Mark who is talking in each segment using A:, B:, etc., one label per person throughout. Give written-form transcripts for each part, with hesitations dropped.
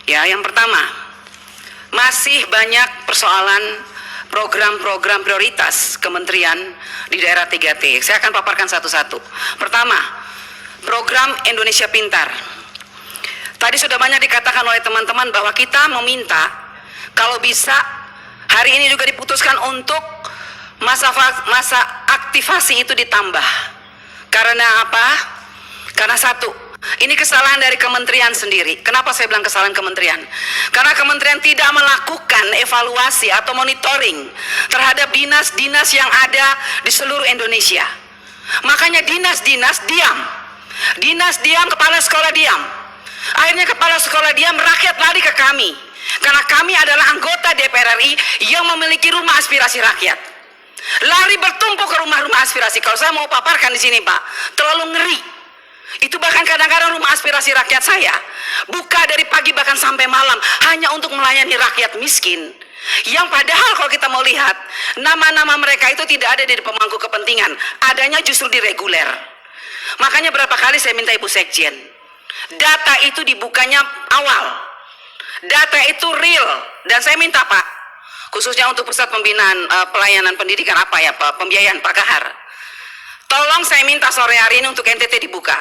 A: Ya, yang pertama, masih banyak persoalan program-program prioritas kementerian di daerah 3T. Saya akan paparkan satu-satu. Pertama, program Indonesia Pintar. Tadi sudah banyak dikatakan oleh teman-teman bahwa kita meminta kalau bisa hari ini juga diputuskan untuk masa aktivasi itu ditambah. Karena apa? Karena satu, ini kesalahan dari kementerian sendiri. Kenapa saya bilang kesalahan kementerian? Karena kementerian tidak melakukan evaluasi atau monitoring terhadap dinas-dinas yang ada di seluruh Indonesia. Makanya dinas-dinas diam. Dinas diam, kepala sekolah diam. Akhirnya kepala sekolah diam, rakyat lari ke kami. Karena kami adalah anggota DPR RI yang memiliki rumah aspirasi rakyat. Lari bertumpuk ke rumah-rumah aspirasi. Kalau saya mau paparkan di sini, Pak, terlalu ngeri. Itu bahkan kadang-kadang rumah aspirasi rakyat saya buka dari pagi bahkan sampai malam hanya untuk melayani rakyat miskin. Yang padahal kalau kita mau lihat, nama-nama mereka itu tidak ada di pemangku kepentingan, adanya justru di reguler. Makanya berapa kali saya minta Ibu Sekjen, data itu dibukanya awal, data itu real. Dan saya minta Pak, khususnya untuk pusat pembinaan pelayanan pendidikan apa ya Pak, pembiayaan Pak Kahar, tolong saya minta sore hari ini untuk NTT dibuka.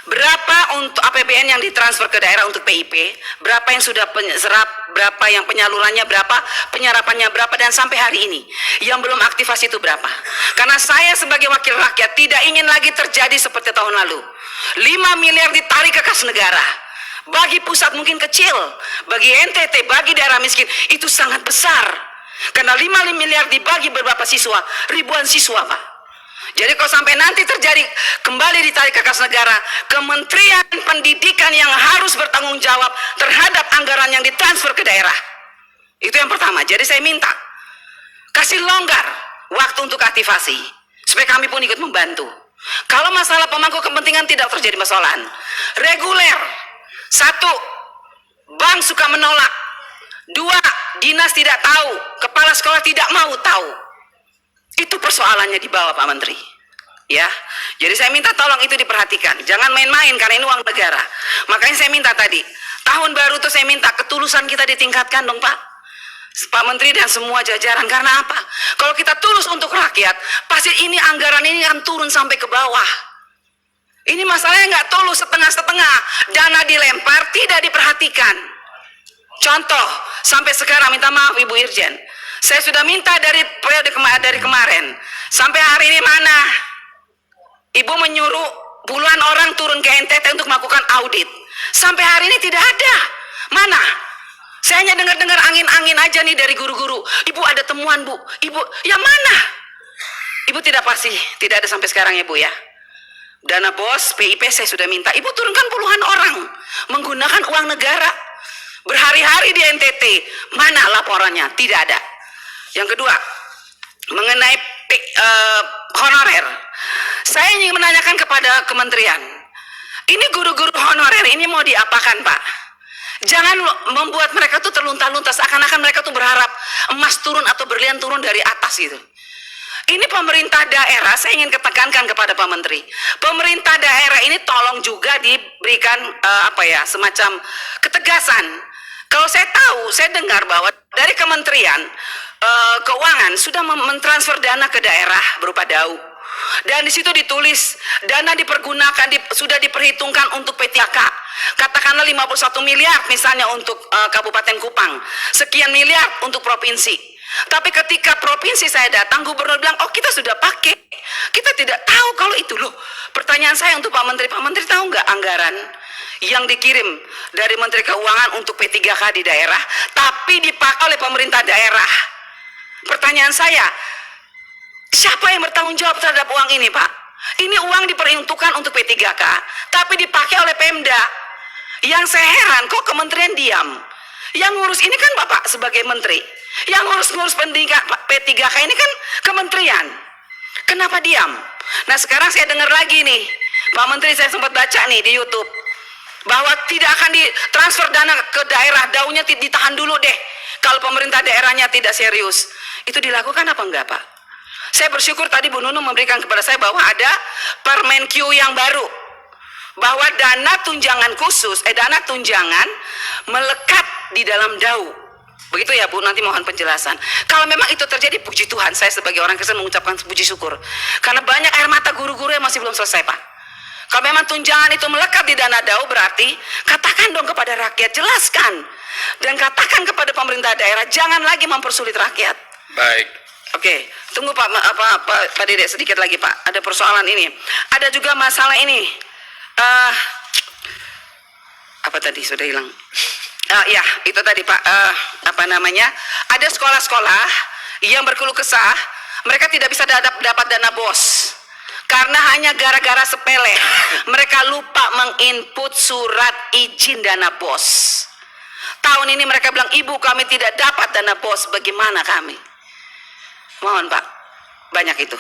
A: Berapa untuk APBN yang ditransfer ke daerah untuk PIP, berapa yang sudah serap, berapa yang penyalurannya berapa, penyerapannya berapa, dan sampai hari ini yang belum aktivasi itu berapa. Karena saya sebagai wakil rakyat tidak ingin lagi terjadi seperti tahun lalu, 5 miliar ditarik ke kas negara. Bagi pusat mungkin kecil, bagi NTT, bagi daerah miskin itu sangat besar. Karena 5 miliar dibagi beberapa siswa, ribuan siswa Pak. Jadi kalau sampai nanti terjadi kembali ditarik ke kas negara, Kementerian Pendidikan yang harus bertanggung jawab terhadap anggaran yang ditransfer ke daerah. Itu yang pertama. Jadi saya minta kasih longgar waktu untuk aktivasi supaya kami pun ikut membantu. Kalau masalah pemangku kepentingan tidak terjadi persoalan. Reguler. 1, bank suka menolak. 2, dinas tidak tahu, kepala sekolah tidak mau tahu. Itu persoalannya di bawah Pak Menteri. Ya, jadi saya minta tolong itu diperhatikan. Jangan main-main karena ini uang negara. Makanya saya minta tadi, tahun baru tuh saya minta ketulusan kita ditingkatkan dong Pak. Pak Menteri dan semua jajaran. Karena apa? Kalau kita tulus untuk rakyat, pasti ini anggaran ini akan turun sampai ke bawah. Ini masalahnya nggak tulus, setengah-setengah. Dana dilempar, tidak diperhatikan. Contoh, sampai sekarang minta maaf Ibu Irjen, saya sudah minta dari periode dari kemarin sampai hari ini mana? Ibu menyuruh puluhan orang turun ke NTT untuk melakukan audit. Sampai hari ini tidak ada. Mana? Saya hanya dengar-dengar angin-angin aja nih dari guru-guru. Ibu ada temuan Bu. Ibu, yang mana? Ibu tidak pasti, tidak ada sampai sekarang ya Bu ya. Dana BOS, PIP saya sudah minta. Ibu turunkan puluhan orang menggunakan uang negara. Berhari-hari di NTT. Mana laporannya? Tidak ada. Yang kedua, mengenai honorer, saya ingin menanyakan kepada kementerian, ini guru-guru honorer ini mau diapakan Pak? Jangan membuat mereka tuh terlunta-lunta, seakan-akan mereka tuh berharap emas turun atau berlian turun dari atas gitu. Ini pemerintah daerah, saya ingin ketekankan kepada Pak Menteri, pemerintah daerah ini tolong juga diberikan semacam ketegasan. Kalau saya tahu, saya dengar bahwa dari Kementerian Keuangan sudah mentransfer dana ke daerah berupa DAU, dan di situ ditulis dana dipergunakan sudah diperhitungkan untuk P3K, katakanlah 51 miliar misalnya untuk Kabupaten Kupang, sekian miliar untuk provinsi. Tapi ketika provinsi saya datang, gubernur bilang, oh kita sudah pakai, kita tidak tahu kalau itu loh. Pertanyaan saya untuk Pak Menteri tahu nggak anggaran yang dikirim dari Menteri Keuangan untuk P3K di daerah, tapi dipakai oleh pemerintah daerah? Pertanyaan saya, siapa yang bertanggung jawab terhadap uang ini Pak? Ini uang diperuntukkan untuk P3K, tapi dipakai oleh Pemda. Yang saya heran, kok kementerian diam? Yang ngurus ini kan Bapak sebagai menteri. Yang ngurus pendidikan P3K ini kan kementerian. Kenapa diam? Nah sekarang saya dengar lagi nih, Pak Menteri, saya sempat baca nih di YouTube, bahwa tidak akan ditransfer dana ke daerah, daunya ditahan dulu deh kalau pemerintah daerahnya tidak serius. Itu dilakukan apa enggak Pak? Saya bersyukur tadi Bu Nunung memberikan kepada saya bahwa ada Permenkyu yang baru, bahwa dana tunjangan khusus, dana tunjangan melekat di dalam daun. Begitu ya Bu, nanti mohon penjelasan. Kalau memang itu terjadi, puji Tuhan, saya sebagai orang Kristen mengucapkan puji syukur. Karena banyak air mata guru-guru yang masih belum selesai Pak. Kalau memang tunjangan itu melekat di dana DAU, berarti katakan dong kepada rakyat, jelaskan. Dan katakan kepada pemerintah daerah, jangan lagi mempersulit rakyat.
B: Baik.
A: Oke, tunggu Pak Dedek sedikit lagi Pak. Ada persoalan ini. Ada juga masalah ini. Apa tadi sudah hilang? Ya, itu tadi Pak. Ada sekolah-sekolah yang berkeluh kesah, mereka tidak bisa dapat dana BOS. Karena hanya gara-gara sepele, mereka lupa menginput surat izin dana BOS. Tahun ini mereka bilang, ibu kami tidak dapat dana BOS, bagaimana kami? Mohon Pak, banyak itu.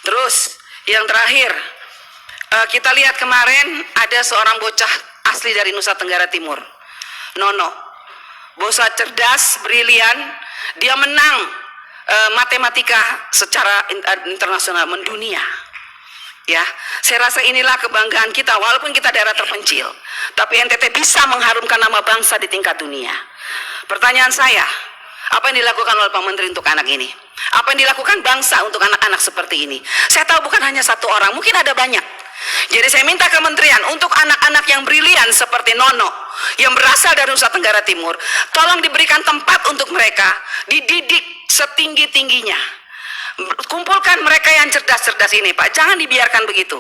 A: Terus yang terakhir, kita lihat kemarin ada seorang bocah asli dari Nusa Tenggara Timur, Nono. Bocah cerdas, brilian, dia menang matematika secara internasional, mendunia. Ya, saya rasa inilah kebanggaan kita, walaupun kita daerah terpencil, tapi NTT bisa mengharumkan nama bangsa di tingkat dunia. Pertanyaan saya, apa yang dilakukan oleh Pak Menteri untuk anak ini? Apa yang dilakukan bangsa untuk anak-anak seperti ini? Saya tahu bukan hanya satu orang, mungkin ada banyak. Jadi saya minta kementerian untuk anak-anak yang brilian seperti Nono, yang berasal dari Nusa Tenggara Timur, tolong diberikan tempat untuk mereka, dididik setinggi-tingginya. Kumpulkan mereka yang cerdas-cerdas ini Pak, jangan dibiarkan begitu.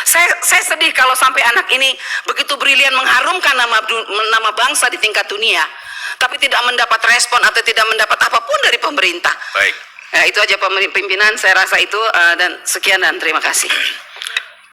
A: Saya sedih kalau sampai anak ini begitu brilian mengharumkan nama bangsa di tingkat dunia, tapi tidak mendapat respon atau tidak mendapat apapun dari pemerintah.
B: Baik.
A: Ya, itu aja pimpinan, saya rasa itu, dan sekian dan terima kasih.